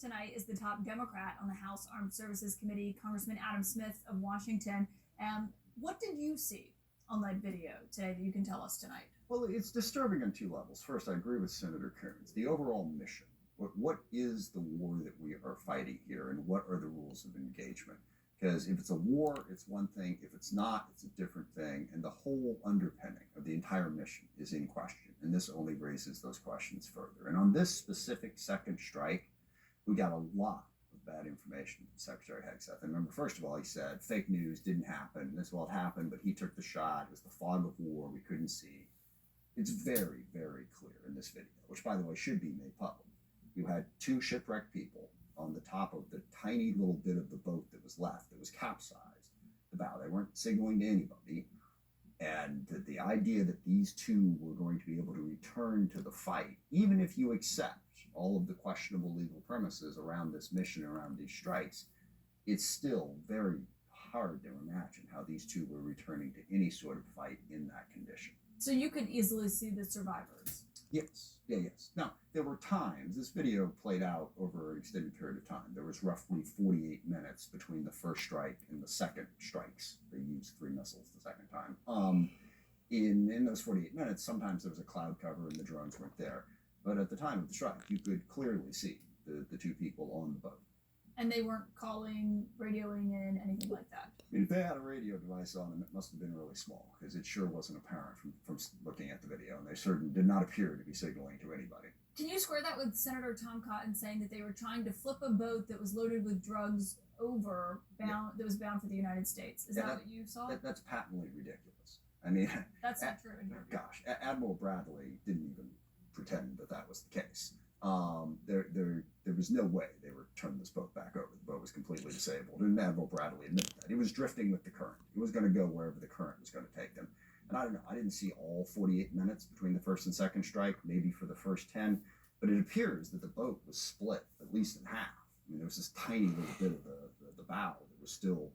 tonight is the top Democrat on the House Armed Services Committee, Congressman Adam Smith of Washington. What did you see on that video today that you can tell us tonight? Well, it's disturbing on two levels. First, I agree with Senator Kearns. The overall mission. What is the war that we are fighting here, and what are the rules of engagement? Because if it's a war, it's one thing. If it's not, it's a different thing. And the whole underpinning of the entire mission is in question. And this only raises those questions further. And on this specific second strike, we got a lot of bad information from Secretary Hegseth. And remember, first of all, he said fake news didn't happen. This well, it happened, but he took the shot. It was the fog of war. We couldn't see. It's very, very clear in this video, which, by the way, should be made public. You had two shipwrecked people on the top of the tiny little bit of the boat that was left that was capsized. The bow. They weren't signaling to anybody. And the idea that these two were going to be able to return to the fight, even if you accept all of the questionable legal premises around this mission, around these strikes, it's still very hard to imagine how these two were returning to any sort of fight in that condition. So you could easily see the survivors. Yes. Now, there were times, this video played out over an extended period of time. There was roughly 48 minutes between the first strike and the second strikes. They used 3 missiles the second time. In those 48 minutes, sometimes there was a cloud cover and the drones weren't there. But at the time of the strike, you could clearly see the two people on the boat. And they weren't calling, radioing in, anything like that. I mean, if they had a radio device on them, it must have been really small, because it sure wasn't apparent from looking at the video, and they certainly did not appear to be signaling to anybody. Can you square that with Senator Tom Cotton saying that they were trying to flip a boat that was loaded with drugs that was bound for the United States? Is that what you saw? That's patently ridiculous. I mean, that's not true. Gosh, Admiral Bradley didn't even pretend that was the case. There was no way they were turning this boat back over. The boat was completely disabled, and Admiral Bradley admitted that. He was drifting with the current. He was going to go wherever the current was going to take them. And I don't know, I didn't see all 48 minutes between the first and second strike, maybe for the first 10, but it appears that the boat was split at least in half. I mean, there was this tiny little bit of the bow that was still,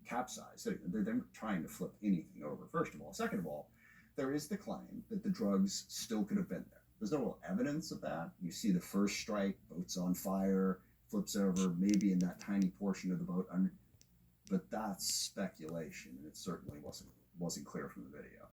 capsized. So they're trying to flip anything over, first of all. Second of all, there is the claim that the drugs still could have been there. There's no real evidence of that. You see the first strike, boat's on fire, flips over, maybe in that tiny portion of the boat, but that's speculation, and it certainly wasn't clear from the video.